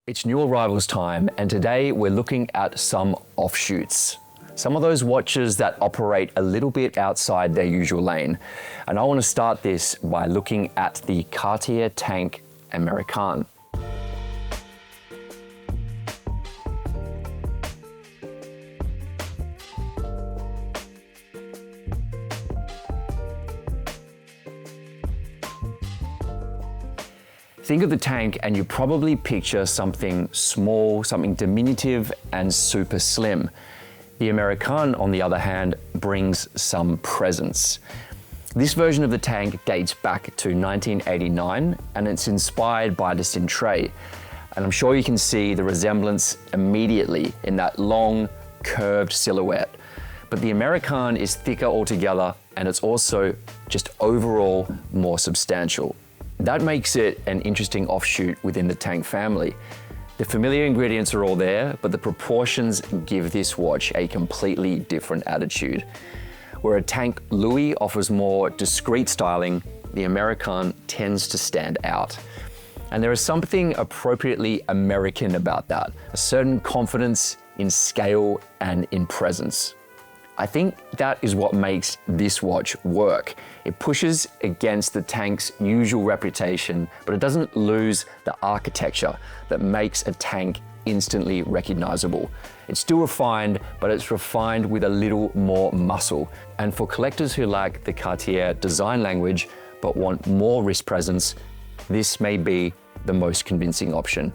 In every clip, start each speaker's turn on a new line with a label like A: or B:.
A: It's new arrivals time, and today we're looking at some offshoots. Some of those watches that operate a little bit outside their usual lane. And I want to start this by looking at the Cartier Tank Américaine. Think of the tank and you probably picture something small, something diminutive and super slim. The Americaine, on the other hand, brings some presence. This version of the tank dates back to 1989 and it's inspired by the Cintre. And I'm sure you can see the resemblance immediately in that long, curved silhouette. But the Americaine is thicker altogether and it's also just overall more substantial. That makes it an interesting offshoot within the Tank family. The familiar ingredients are all there, but the proportions give this watch a completely different attitude. Where a Tank Louis offers more discreet styling, the Americaine tends to stand out. And there is something appropriately American about that, a certain confidence in scale and in presence. I think that is what makes this watch work. It pushes against the Tank's usual reputation, but it doesn't lose the architecture that makes a Tank instantly recognizable. It's still refined, but it's refined with a little more muscle. And for collectors who like the Cartier design language, but want more wrist presence, this may be the most convincing option.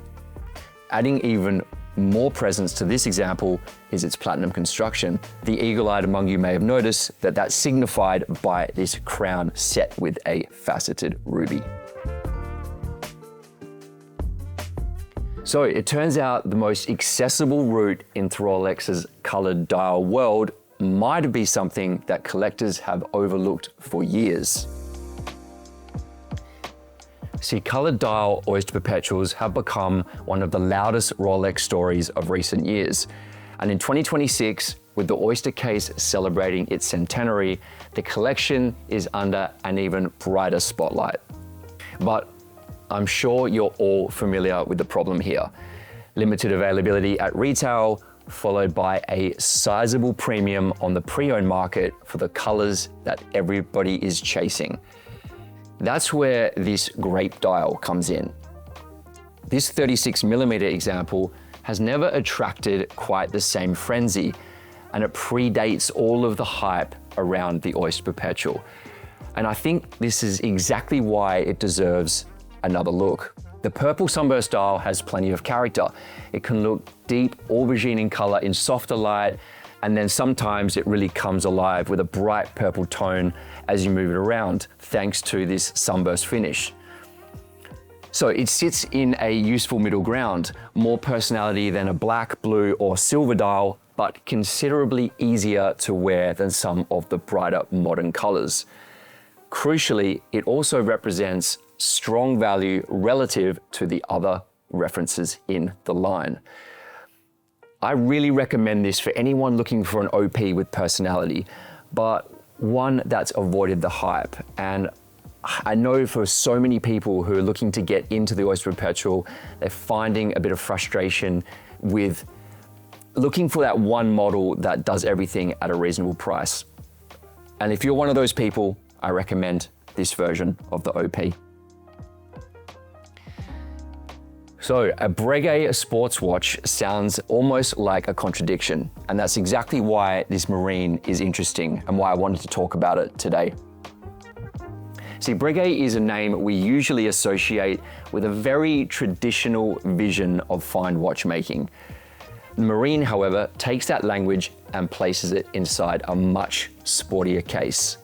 A: Adding even more presence to this example is its platinum construction. The eagle-eyed among you may have noticed that that's signified by this crown set with a faceted ruby. So it turns out the most accessible route into Rolex's colored dial world might be something that collectors have overlooked for years. See, colored dial Oyster Perpetuals have become one of the loudest Rolex stories of recent years. And in 2026, with the Oyster case celebrating its centenary, the collection is under an even brighter spotlight. But I'm sure you're all familiar with the problem here. Limited availability at retail, followed by a sizable premium on the pre-owned market for the colors that everybody is chasing. That's where this grape dial comes in. This 36mm example has never attracted quite the same frenzy, and it predates all of the hype around the Oyster Perpetual. And I think this is exactly why it deserves another look. The purple sunburst dial has plenty of character. It can look deep aubergine in color in softer light, and then sometimes it really comes alive with a bright purple tone as you move it around, thanks to this sunburst finish. So it sits in a useful middle ground, more personality than a black, blue, or silver dial, but considerably easier to wear than some of the brighter modern colors. Crucially, it also represents strong value relative to the other references in the line. I really recommend this for anyone looking for an OP with personality, but one that's avoided the hype. And I know for so many people who are looking to get into the Oyster Perpetual, they're finding a bit of frustration with looking for that one model that does everything at a reasonable price. And if you're one of those people, I recommend this version of the OP. So a Breguet sports watch sounds almost like a contradiction, and that's exactly why this Marine is interesting and why I wanted to talk about it today. See, Breguet is a name we usually associate with a very traditional vision of fine watchmaking. The Marine, however, takes that language and places it inside a much sportier case.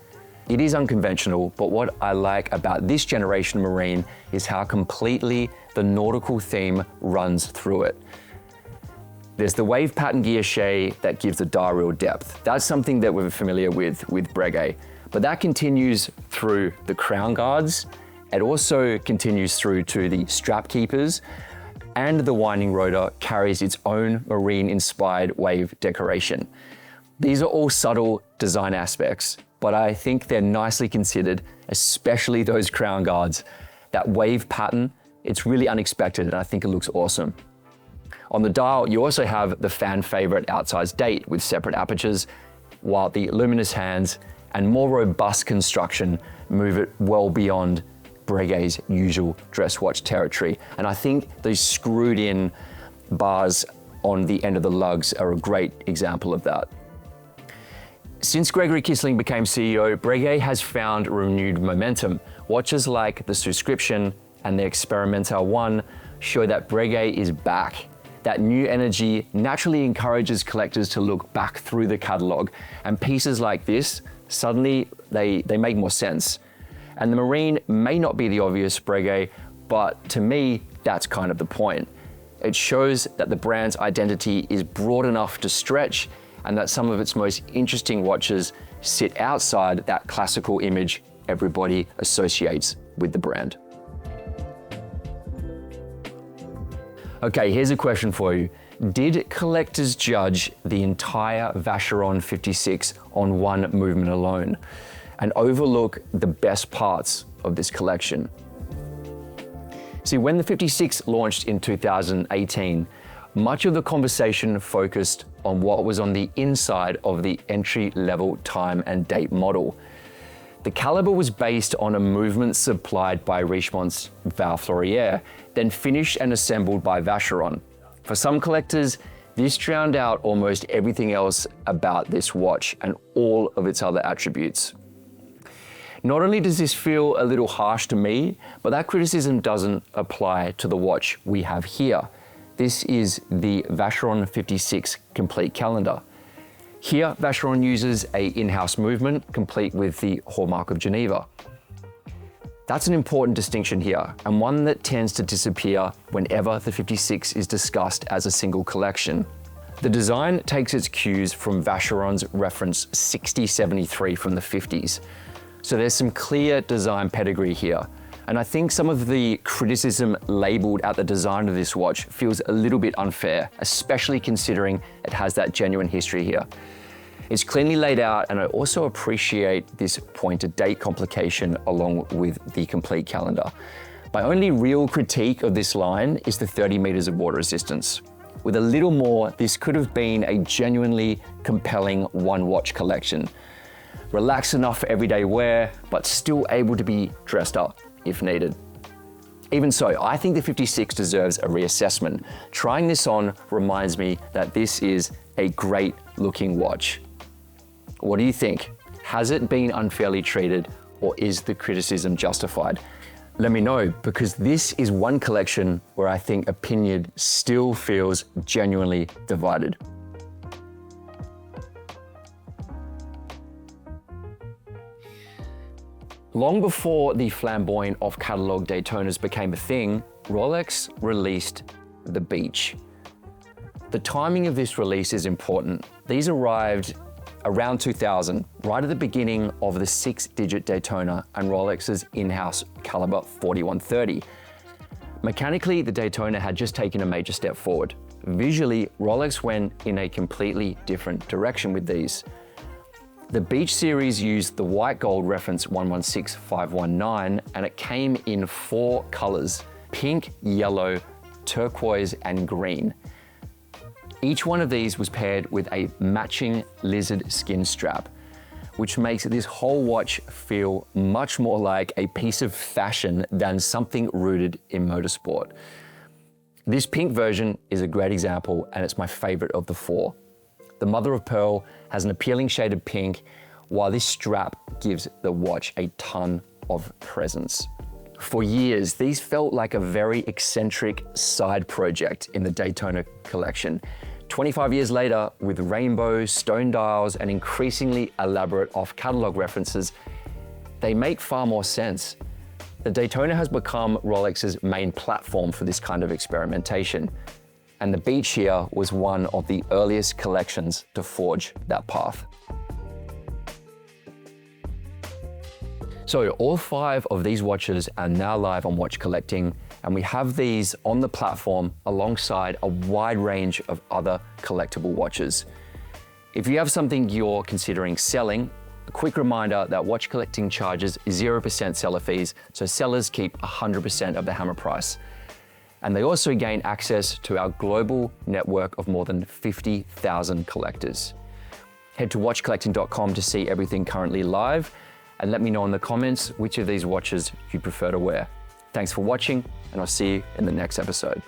A: It is unconventional, but what I like about this generation Marine is how completely the nautical theme runs through it. There's the wave pattern guilloche that gives the dial real depth. That's something that we're familiar with Breguet, but that continues through the crown guards. It also continues through to the strap keepers, and the winding rotor carries its own Marine-inspired wave decoration. These are all subtle design aspects, but I think they're nicely considered, especially those crown guards. That wave pattern, it's really unexpected and I think it looks awesome. On the dial, you also have the fan favorite outsized date with separate apertures, while the luminous hands and more robust construction move it well beyond Breguet's usual dress watch territory. And I think these screwed in bars on the end of the lugs are a great example of that. Since Gregory Kissling became CEO, Breguet has found renewed momentum. Watches like the Subscription and the Experimental One show that Breguet is back. That new energy naturally encourages collectors to look back through the catalog, and pieces like this, suddenly they make more sense. And the Marine may not be the obvious Breguet, but to me, that's kind of the point. It shows that the brand's identity is broad enough to stretch, and that some of its most interesting watches sit outside that classical image everybody associates with the brand. Okay, here's a question for you. Did collectors judge the entire Vacheron 56 on one movement alone and overlook the best parts of this collection? See, when the 56 launched in 2018, much of the conversation focused on what was on the inside of the entry-level time and date model. The caliber was based on a movement supplied by Richemont's Val Fleurier, then finished and assembled by Vacheron. For some collectors, this drowned out almost everything else about this watch and all of its other attributes. Not only does this feel a little harsh to me, but that criticism doesn't apply to the watch we have here. This is the Vacheron 56 complete calendar. Here, Vacheron uses an in-house movement complete with the hallmark of Geneva. That's an important distinction here, and one that tends to disappear whenever the 56 is discussed as a single collection. The design takes its cues from Vacheron's reference 6073 from the 50s. So there's some clear design pedigree here. And I think some of the criticism labeled at the design of this watch feels a little bit unfair, especially considering it has that genuine history here. It's cleanly laid out, and I also appreciate this pointed date complication along with the complete calendar. My only real critique of this line is the 30 meters of water resistance. With a little more, this could have been a genuinely compelling one watch collection. Relaxed enough for everyday wear, but still able to be dressed up if needed. Even so, I think the 56 deserves a reassessment. Trying this on reminds me that this is a great looking watch. What do you think? Has it been unfairly treated, or is the criticism justified? Let me know, because this is one collection where I think opinion still feels genuinely divided. Long before the flamboyant off-catalog Daytonas became a thing, Rolex released the Beach. The timing of this release is important. These arrived around 2000, right at the beginning of the 6-digit Daytona and Rolex's in-house caliber 4130. Mechanically, the Daytona had just taken a major step forward. Visually, Rolex went in a completely different direction with these. The Beach series used the white gold reference 116519, and it came in 4 colors: pink, yellow, turquoise, and green. Each one of these was paired with a matching lizard skin strap, which makes this whole watch feel much more like a piece of fashion than something rooted in motorsport. This pink version is a great example, and it's my favorite of the 4. The mother of pearl has an appealing shade of pink, while this strap gives the watch a ton of presence. For years, these felt like a very eccentric side project in the Daytona collection. 25 years later, with rainbows, stone dials, and increasingly elaborate off-catalog references, they make far more sense. The Daytona has become Rolex's main platform for this kind of experimentation, and the Beach here was one of the earliest collections to forge that path. So all 5 of these watches are now live on Watch Collecting, and we have these on the platform alongside a wide range of other collectible watches. If you have something you're considering selling, a quick reminder that Watch Collecting charges 0% seller fees, so sellers keep 100% of the hammer price. And they also gain access to our global network of more than 50,000 collectors. Head to watchcollecting.com to see everything currently live, and let me know in the comments which of these watches you prefer to wear. Thanks for watching, and I'll see you in the next episode.